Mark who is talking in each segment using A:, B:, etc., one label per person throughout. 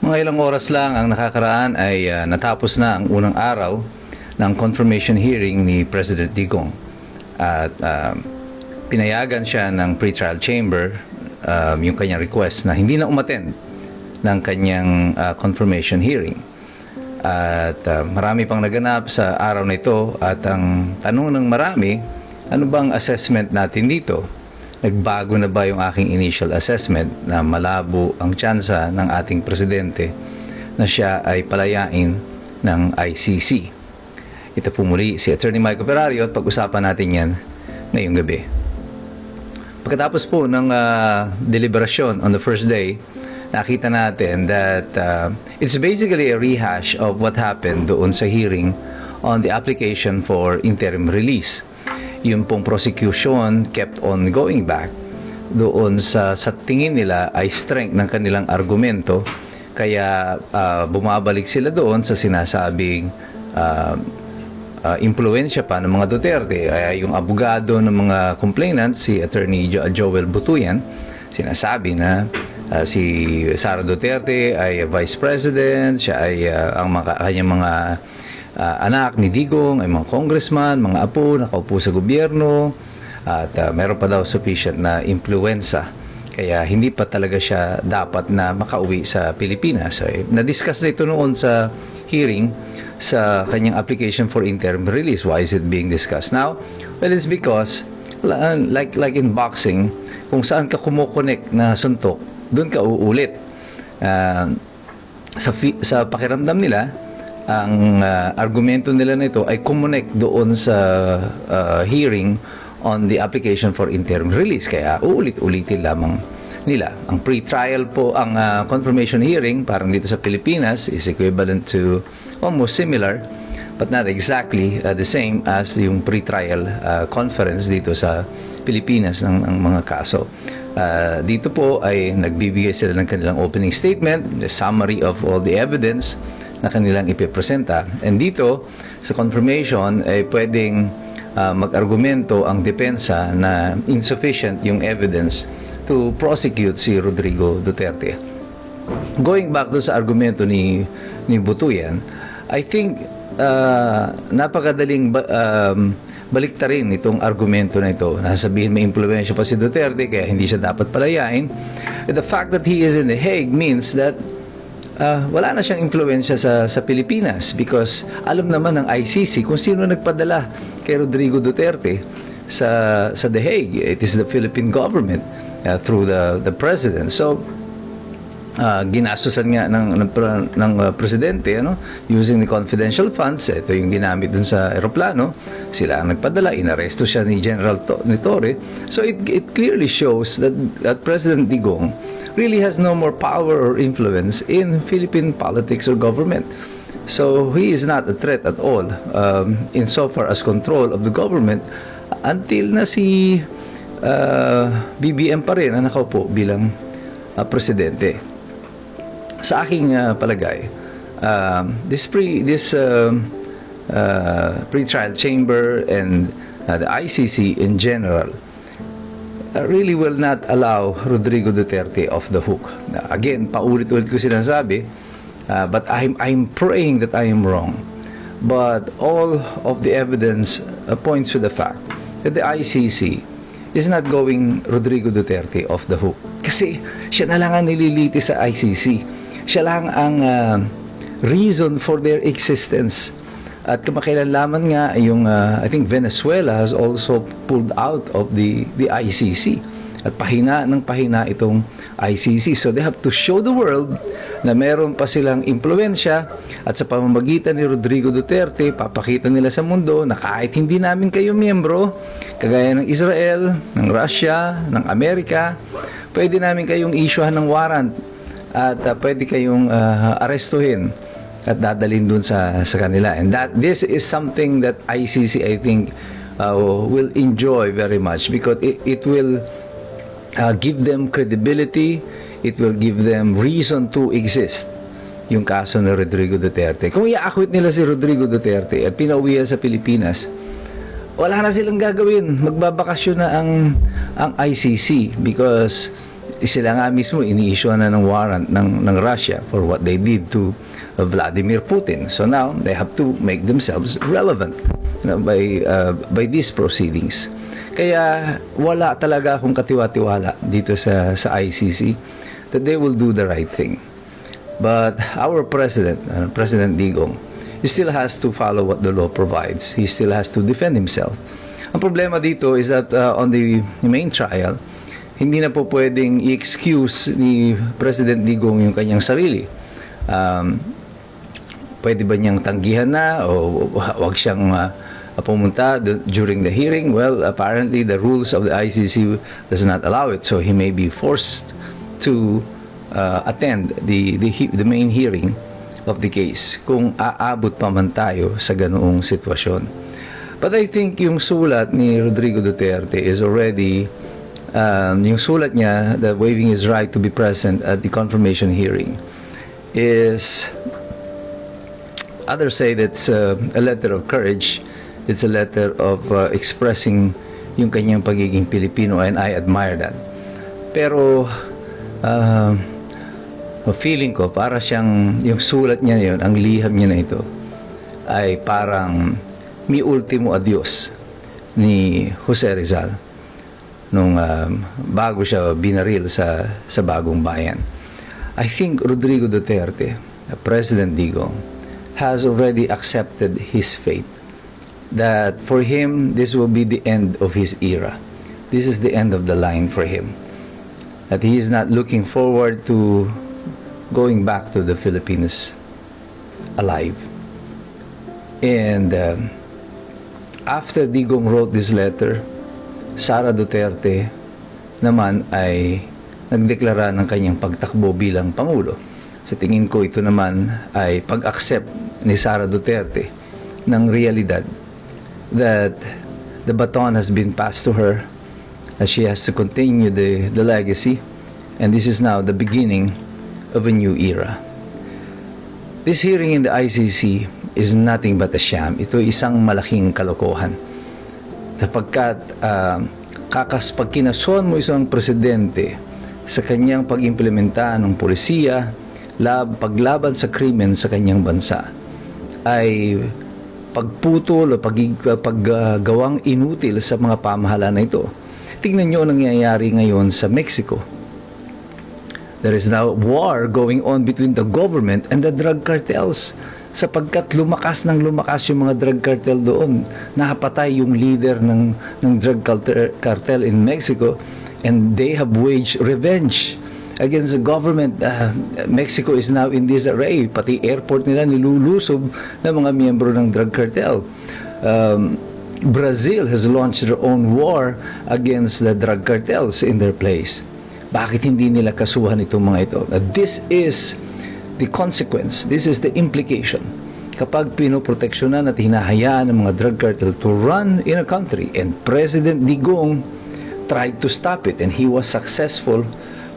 A: Mga ilang oras lang ang nakakaraan ay natapos na ang unang araw ng confirmation hearing ni President Digong. At pinayagan siya ng pretrial chamber yung kanyang request na hindi na umattend ng kanyang confirmation hearing. At marami pang naganap sa araw na ito at ang tanong ng marami, ano bang assessment natin dito? Nagbago na ba yung aking initial assessment na malabo ang tsansa ng ating presidente na siya ay palayain ng ICC? Ito po muli si Atty. Michael Ferrario at pag-usapan natin yan ngayong gabi. Pagkatapos po ng deliberasyon on the first day, nakita natin that it's basically a rehash of what happened doon sa hearing on the application for interim release. Yung pong prosecution kept on going back doon sa tingin nila ay strength ng kanilang argumento, kaya bumabalik sila doon sa sinasabing impluensya pa ng mga Duterte. Yung abogado ng mga complainants, si Attorney Joel Butuyan, sinasabi na si Sara Duterte ay Vice President, siya ay ang kanyang mga anak ni Digong ay mga congressman, mga apo, nakaupo sa gobyerno, at meron pa daw sufficient na influenza. Kaya hindi pa talaga siya dapat na makauwi sa Pilipinas. So, na-discuss na ito noon sa hearing sa kanyang application for interim release. Why is it being discussed now? Well, it's because, like in boxing, kung saan ka kumukonek na suntok, doon ka uulit. Sa pakiramdam nila, ang argumento nila na ito ay kumunek doon sa hearing on the application for interim release. Kaya uulit-ulitin lamang nila. Ang pre-trial po, ang confirmation hearing, parang dito sa Pilipinas, is equivalent to almost similar, but not exactly the same as yung pre-trial conference dito sa Pilipinas ng mga kaso. Dito po ay nagbibigay sila ng kanilang opening statement, the summary of all the evidence na kanilang ipipresenta. And dito, sa confirmation, ay pwedeng mag-argumento ang depensa na insufficient yung evidence to prosecute si Rodrigo Duterte. Going back doon sa argumento ni Butuyan, I think napakadaling baliktarin itong argumento na ito. Nasabihin may impluwensya pa si Duterte kaya hindi siya dapat palayain. The fact that he is in The Hague means that wala na siyang impluwensya sa Pilipinas, because alam naman ng ICC kung sino nagpadala kay Rodrigo Duterte sa The Hague. It is the Philippine government through the president. So ginastusan nga ng presidente, using the confidential funds. Ito yung ginamit dun sa eroplano. Sila ang nagpadala, inaresto siya ni General Torre. So it clearly shows that President Digong really has no more power or influence in Philippine politics or government. So he is not a threat at all insofar as control of the government until na si BBM pa rin ang nakaupo bilang presidente. Sa aking palagay, this pre-trial chamber and the ICC in general really will not allow Rodrigo Duterte off the hook. Again, paulit-ulit ko sinasabi, but I'm praying that I am wrong. But all of the evidence points to the fact that the ICC is not going Rodrigo Duterte off the hook. Kasi siya na lang ang nililiti sa ICC. Siya lang ang reason for their existence. At kamakailan lamang nga yung I think Venezuela has also pulled out of the ICC. At pahina itong ICC. So they have to show the world na meron pa silang impluensya, at sa pamamagitan ni Rodrigo Duterte, papakita nila sa mundo na kahit hindi namin kayo miyembro, kagaya ng Israel, ng Russia, ng Amerika, pwede namin kayong issuehan ng warrant at pwede kayong arestuhin at dadalhin dun sa kanila. And that this is something that ICC, I think, will enjoy very much, because it will give them credibility, it will give them reason to exist, yung kaso ng Rodrigo Duterte. Kung i-acquit nila si Rodrigo Duterte at pinauwihan sa Pilipinas, wala na silang gagawin. Magbabakasyon na ang ICC, because sila nga mismo ini-issue na ng warrant ng Russia for what they did to Vladimir Putin. So now they have to make themselves relevant by these proceedings. Kaya wala talaga akong katiwa-tiwala dito sa ICC that they will do the right thing. But our president, President Digong, he still has to follow what the law provides. He still has to defend himself. Ang problema dito is that on the main trial, hindi na po pwedeng i-excuse ni President Digong yung kanyang sarili. Pwede ba niyang tanggihan na o wag siyang pumunta during the hearing? Well, apparently the rules of the ICC does not allow it, so he may be forced to attend the main hearing of the case kung aabot pa man tayo sa ganoong sitwasyon. But I think yung sulat ni Rodrigo Duterte is already yung sulat niya, the waiving his right to be present at the confirmation hearing, is, others say that's a letter of courage. It's a letter of expressing yung kanyang pagiging Pilipino, and I admire that. Pero feeling ko para siyang yung sulat niya na yun, ang liham niya na ito ay parang mi ultimo adios ni Jose Rizal nung bago siya binaril sa Bagong Bayan. I think Rodrigo Duterte, President Digong, has already accepted his fate. That for him, this will be the end of his era. This is the end of the line for him. That he is not looking forward to going back to the Philippines alive. And after Digong wrote this letter, Sara Duterte naman ay nagdeklara ng kanyang pagtakbo bilang Pangulo. Sa tingin ko, ito naman ay pag-accept ni Sara Duterte ng realidad that the baton has been passed to her, that she has to continue the legacy, and this is now the beginning of a new era. This hearing in the ICC is nothing but a sham. Ito ay isang malaking kalokohan. Sapagkat pag kinasuhan mo isang presidente sa kanyang pag-implementa ng polisiya, paglaban sa krimen sa kanyang bansa, ay pagputol o paggawang inutil sa mga pamahalaan na ito. Tingnan nyo ang nangyayari ngayon sa Mexico. There is now war going on between the government and the drug cartels, sapagkat lumakas yung mga drug cartel doon. Nakapatay yung leader ng drug cartel in Mexico, and they have waged revenge against the government. Mexico is now in disarray. Pati airport nila nilulusob ng mga miyembro ng drug cartel. Brazil has launched their own war against the drug cartels in their place. Bakit hindi nila kasuhan itong mga ito? This is the consequence, this is the implication. Kapag pinoproteksyonan at hinahayaan ng mga drug cartel to run in a country, and President Digong tried to stop it, and he was successful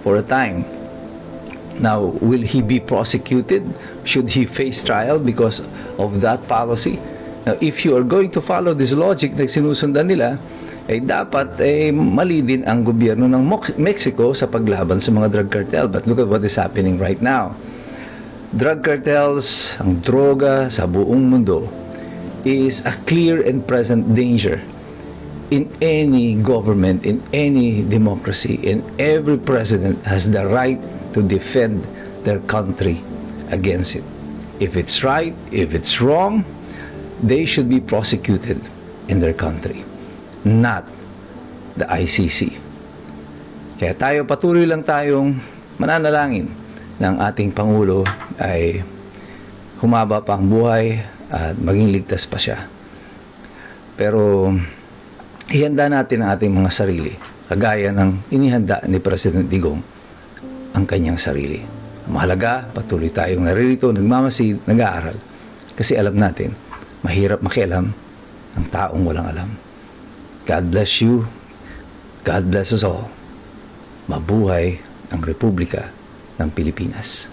A: for a time. Now, will he be prosecuted? Should he face trial because of that policy? Now, if you are going to follow this logic na sinusundan nila, ay dapat mali din ang gobyerno ng Mexico sa paglaban sa mga drug cartel. But look at what is happening right now. Drug cartels, ang droga sa buong mundo, is a clear and present danger in any government, in any democracy, and every president has the right to defend their country against it. If it's right, if it's wrong, they should be prosecuted in their country, not the ICC. Kaya tayo, patuloy lang tayong mananalangin ng ating Pangulo ay humaba pa ang buhay at maging ligtas pa siya. Pero ihanda natin ang ating mga sarili, kagaya ng inihanda ni President Digong ang kanyang sarili. Mahalaga, patuloy tayong naririto, nagmamasid, nag-aaral. Kasi alam natin, mahirap makialam ang taong walang alam. God bless you. God bless us all. Mabuhay ang Republika ng Pilipinas.